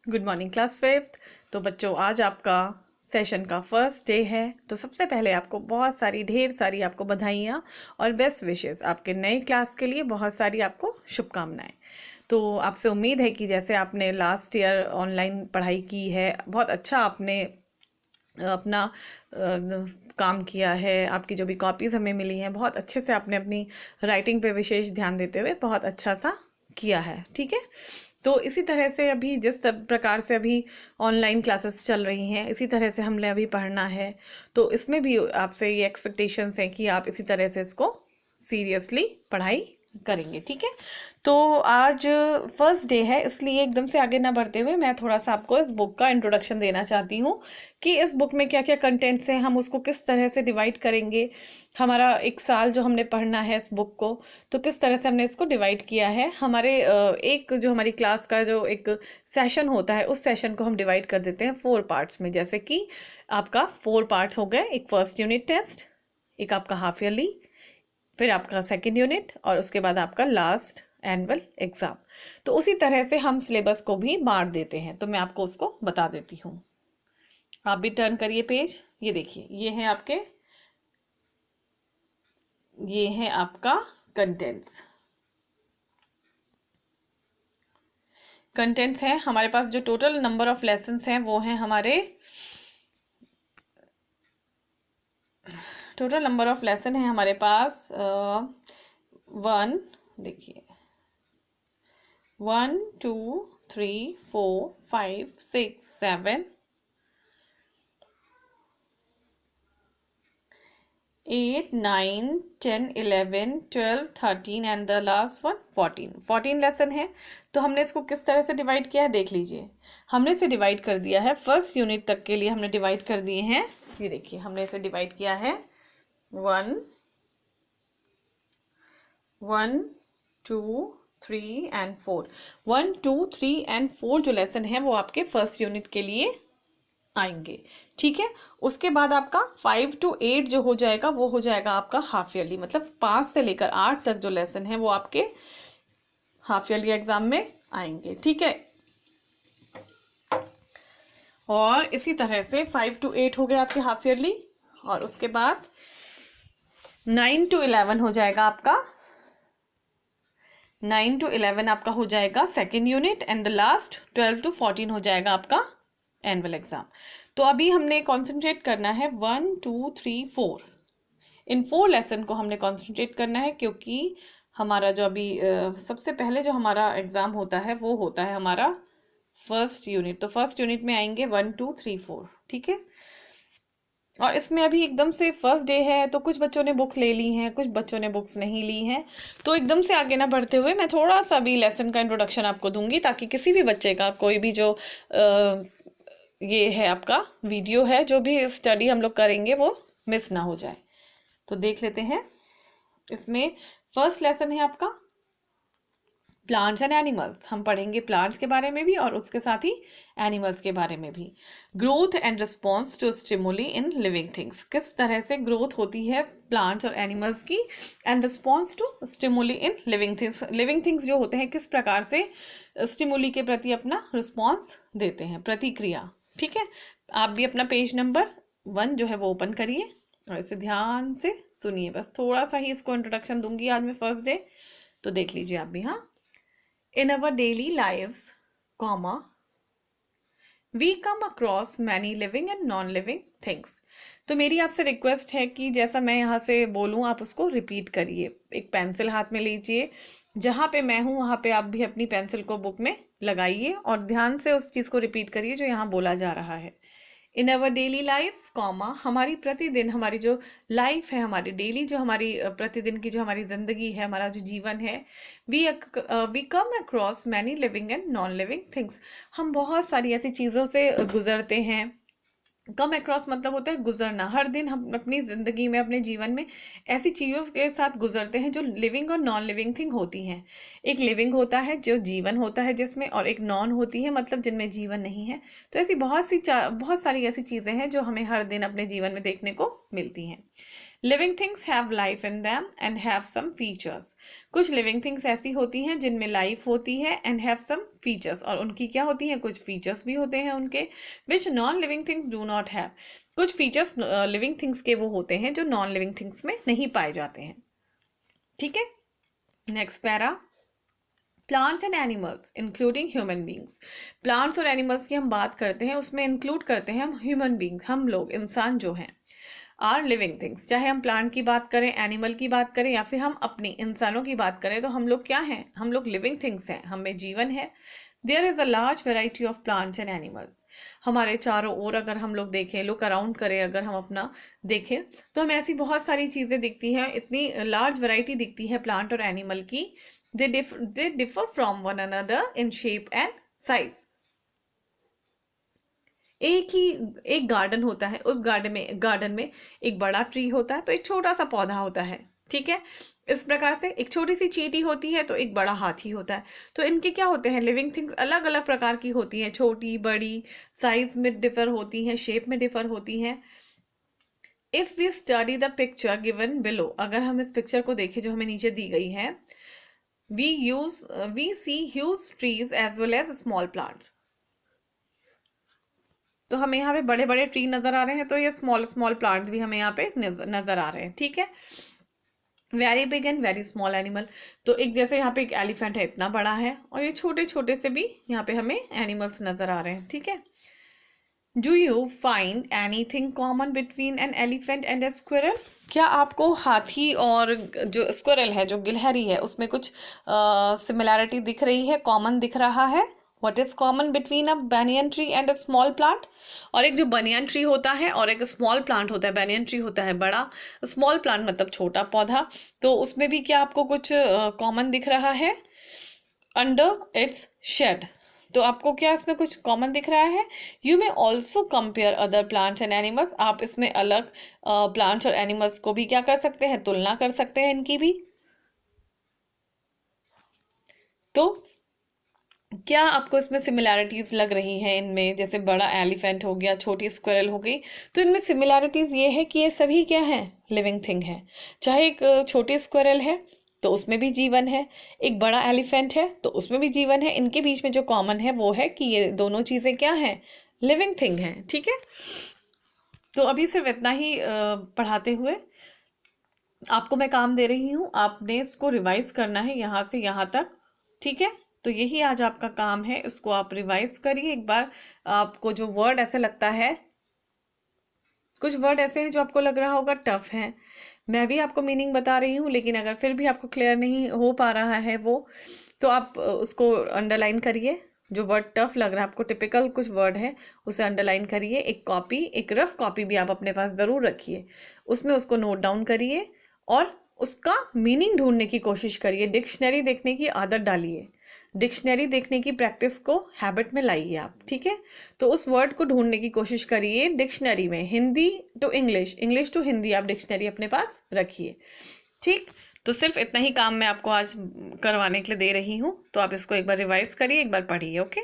Good morning class fifth. तो बच्चों, आज आपका सेशन का फर्स्ट डे है। तो सबसे पहले आपको बहुत सारी ढेर सारी आपको बधाइयाँ और बेस्ट विशेस। आपके नई क्लास के लिए बहुत सारी आपको शुभकामनाएं। तो आपसे उम्मीद है कि जैसे आपने लास्ट ईयर ऑनलाइन पढ़ाई की है, बहुत अच्छा आपने अपना काम किया है। आपकी जो भी कॉपीज़ हमें मिली हैं, बहुत अच्छे से आपने अपनी राइटिंग पे विशेष ध्यान देते हुए बहुत अच्छा सा किया है। ठीक है। तो इसी तरह से अभी जिस प्रकार से अभी ऑनलाइन क्लासेस चल रही हैं, इसी तरह से हमने अभी पढ़ना है। तो इसमें भी आपसे ये एक्सपेक्टेशंस हैं कि आप इसी तरह से इसको सीरियसली पढ़ाई करेंगे। ठीक है। तो आज फर्स्ट डे है, इसलिए एकदम से आगे ना बढ़ते हुए मैं थोड़ा सा आपको इस बुक का इंट्रोडक्शन देना चाहती हूँ कि इस बुक में क्या क्या कंटेंट्स हैं, हम उसको किस तरह से डिवाइड करेंगे। हमारा एक साल जो हमने पढ़ना है इस बुक को, तो किस तरह से हमने इसको डिवाइड किया है। हमारे एक जो हमारी क्लास का जो एक सेशन होता है, उस सेशन को हम डिवाइड कर देते हैं 4 पार्ट्स में। जैसे कि आपका 4 पार्ट्स हो गए, एक फर्स्ट यूनिट टेस्ट, एक आपका हाफ ईयरली, फिर आपका सेकेंड यूनिट, और उसके बाद आपका लास्ट एनुअल एग्जाम। तो उसी तरह से हम सिलेबस को भी बांट देते हैं। तो मैं आपको उसको बता देती हूँ। आप भी टर्न करिए पेज। ये देखिए, ये है आपका कंटेंट्स। कंटेंट्स है हमारे पास। जो टोटल नंबर ऑफ लेसन्स हैं वो हैं हमारे, टोटल नंबर ऑफ लेसन है हमारे पास 1, देखिए 1 2 3 4 5 6 7 8 9 10 11 12 13 and the last one 14 lesson है। तो हमने इसको किस तरह से डिवाइड किया है देख लीजिए। हमने इसे डिवाइड कर दिया है फर्स्ट यूनिट तक के लिए, हमने डिवाइड कर दिए हैं। ये देखिए, हमने इसे डिवाइड किया है 1 1 2 3 एंड 4। 1 2 3 एंड 4 जो लेसन है वो आपके फर्स्ट यूनिट के लिए आएंगे। ठीक है। उसके बाद आपका 5 to 8 जो हो जाएगा वो हो जाएगा आपका हाफ ईयरली। मतलब 5 से लेकर 8 तक जो लेसन है वो आपके हाफ ईयरली एग्जाम में आएंगे। ठीक है। और इसी तरह से 5 to 8 हो गए आपके हाफ ईयरली, और उसके बाद 9 to 11 हो जाएगा आपका, 9 to 11 आपका हो जाएगा second unit, and the last 12 to 14 हो जाएगा आपका एनुअल एग्जाम। तो अभी हमने कॉन्सेंट्रेट करना है 1 2 3 4, इन 4 लेसन को हमने कॉन्सेंट्रेट करना है, क्योंकि हमारा जो अभी सबसे पहले जो हमारा एग्जाम होता है वो होता है हमारा फर्स्ट यूनिट। तो फर्स्ट यूनिट में आएंगे 1 2 3 4। ठीक है। और इसमें अभी एकदम से फर्स्ट डे है, तो कुछ बच्चों ने बुक्स ले ली हैं, कुछ बच्चों ने बुक्स नहीं ली हैं। तो एकदम से आगे ना बढ़ते हुए मैं थोड़ा सा भी लेसन का इंट्रोडक्शन आपको दूंगी, ताकि किसी भी बच्चे का कोई भी जो ये है आपका वीडियो है, जो भी स्टडी हम लोग करेंगे वो मिस ना हो जाए। तो देख लेते हैं। इसमें फर्स्ट लेसन है आपका प्लांट्स एंड एनिमल्स। हम पढ़ेंगे प्लांट्स के बारे में भी और उसके साथ ही एनिमल्स के बारे में भी। Growth and response to stimuli in living things. किस तरह से ग्रोथ होती है प्लांट्स और एनिमल्स की, and response to stimuli in living things. Living things जो होते हैं किस प्रकार से स्टिमुली के प्रति अपना रिस्पॉन्स देते हैं, प्रतिक्रिया। ठीक है। आप भी अपना पेज नंबर 1 जो है वो ओपन करिए और इसे ध्यान से सुनिए। बस थोड़ा सा ही इसको इंट्रोडक्शन दूंगी आज मैं फर्स्ट डे, तो देख लीजिए आप भी। हाँ। In our daily lives, comma, we come across many living and non-living things. तो मेरी आपसे रिक्वेस्ट है कि जैसा मैं यहाँ से बोलूँ आप उसको रिपीट करिए। एक पेंसिल हाथ में लीजिए, जहाँ पे मैं हूँ वहाँ पे आप भी अपनी पेंसिल को बुक में लगाइए और ध्यान से उस चीज़ को रिपीट करिए जो यहाँ बोला जा रहा है। इन अवर डेली लाइफ्स, कॉमा, हमारी प्रतिदिन, हमारी जो लाइफ है, हमारी डेली जो हमारी प्रतिदिन की जो हमारी ज़िंदगी है, हमारा जो जीवन है, we come across many living and non living things. हम बहुत सारी ऐसी चीज़ों से गुजरते हैं। कम अक्रॉस मतलब होता है गुजरना। हर दिन हम अपनी ज़िंदगी में, अपने जीवन में ऐसी चीज़ों के साथ गुजरते हैं जो लिविंग और नॉन लिविंग थिंग होती हैं। एक लिविंग होता है जो जीवन होता है जिसमें, और एक नॉन होती है मतलब जिनमें जीवन नहीं है। तो ऐसी बहुत सारी ऐसी चीज़ें हैं जो हमें हर दिन अपने जीवन में देखने को मिलती हैं। Living things have life in them and have some features. कुछ लिविंग थिंग्स ऐसी होती हैं जिनमें लाइफ होती है एंड हैव सम फीचर्स, और उनकी क्या होती हैं, कुछ फीचर्स भी होते हैं उनके, which non living things do not have. कुछ फीचर्स लिविंग थिंग्स के वो होते हैं जो नॉन लिविंग थिंग्स में नहीं पाए जाते हैं। ठीक है, next para, plants and animals including human beings. Plants और एनिमल्स की हम बात करते हैं, उसमें इंक्लूड करते हैं हम ह्यूमन बींग्स, हम लोग इंसान जो हैं, आर लिविंग थिंग्स। चाहे हम प्लांट की बात करें, एनिमल की बात करें, या फिर हम अपनी इंसानों की बात करें, तो हम लोग क्या हैं, हम लोग लिविंग थिंग्स हैं, हमें जीवन है। There is a large variety of plants and animals. हमारे चारों ओर अगर हम लोग देखें, लुक अराउंड करें, अगर हम अपना देखें तो हमें ऐसी बहुत सारी चीज़ें दिखती हैं, इतनी लार्ज वेराइटी दिखती है प्लांट और एनिमल की। they differ from one another in shape and size। एक गार्डन होता है, उस गार्डन में एक बड़ा ट्री होता है तो एक छोटा सा पौधा होता है। ठीक है, इस प्रकार से एक छोटी सी चींटी होती है तो एक बड़ा हाथी होता है। तो इनके क्या होते हैं, लिविंग थिंग्स अलग अलग प्रकार की होती हैं, छोटी बड़ी, साइज में डिफर होती हैं, शेप में डिफर होती हैं। If we study the picture given below, अगर हम इस पिक्चर को देखें जो हमें नीचे दी गई है, we see huge trees as well as small plants। तो हमें यहाँ पे बड़े बड़े ट्री नजर आ रहे हैं, तो ये स्मॉल स्मॉल प्लांट्स भी हमें यहाँ पे नजर आ रहे हैं। ठीक है, very big and very small animal. तो एक जैसे यहाँ पे एक एलिफेंट है, इतना बड़ा है, और ये छोटे छोटे से भी यहाँ पे हमें एनिमल्स नजर आ रहे हैं। ठीक है, do you find anything common between an elephant and A squirrel? क्या आपको हाथी और जो स्क्विरल है, जो गिलहरी है, उसमें कुछ सिमिलैरिटी दिख रही है, कॉमन दिख रहा है? What is common between a banyan tree and a small plant? और एक जो बनियन ट्री होता है और एक स्मॉल प्लांट होता है, बनियन ट्री होता है बड़ा, स्मॉल प्लांट मतलब छोटा पौधा, तो उसमें भी क्या आपको कुछ कॉमन दिख रहा है? अंडर इट्स शेड, तो आपको क्या इसमें कुछ कॉमन दिख रहा है? You may also compare other plants and animals, आप इसमें अलग प्लांट्स और एनिमल्स को भी क्या कर सकते हैं, तुलना कर सकते हैं इनकी भी। तो क्या आपको इसमें सिमिलैरिटीज लग रही हैं इनमें, जैसे बड़ा एलिफेंट हो गया, छोटी स्क्विरल हो गई, तो इनमें सिमिलैरिटीज ये है कि ये सभी क्या है, लिविंग थिंग है। चाहे एक छोटी स्क्विरल है तो उसमें भी जीवन है, एक बड़ा एलिफेंट है तो उसमें भी जीवन है, इनके बीच में जो कॉमन है वो है कि ये दोनों चीज़ें क्या हैं, लिविंग थिंग हैं। ठीक है, तो अभी सिर्फ इतना ही पढ़ाते हुए आपको मैं काम दे रही हूँ, आपने इसको रिवाइज करना है यहाँ से यहाँ तक। ठीक है, तो यही आज आपका काम है, इसको आप रिवाइज करिए एक बार। आपको जो वर्ड ऐसे लगता है, कुछ वर्ड ऐसे हैं जो आपको लग रहा होगा टफ है, मैं भी आपको मीनिंग बता रही हूँ, लेकिन अगर फिर भी आपको क्लियर नहीं हो पा रहा है वो, तो आप उसको अंडरलाइन करिए। जो वर्ड टफ लग रहा है आपको, टिपिकल कुछ वर्ड है, उसे अंडरलाइन करिए। एक रफ कॉपी भी आप अपने पास ज़रूर रखिए, उसमें उसको नोट डाउन करिए और उसका मीनिंग ढूंढने की कोशिश करिए। डिक्शनरी देखने की आदत डालिए, डिक्शनरी देखने की प्रैक्टिस को हैबिट में लाइए आप। ठीक है, तो उस वर्ड को ढूंढने की कोशिश करिए डिक्शनरी में, Hindi to English, English to Hindi, आप डिक्शनरी अपने पास रखिए। ठीक, तो सिर्फ इतना ही काम मैं आपको आज करवाने के लिए दे रही हूँ, तो आप इसको एक बार रिवाइज करिए, एक बार पढ़िए। ओके।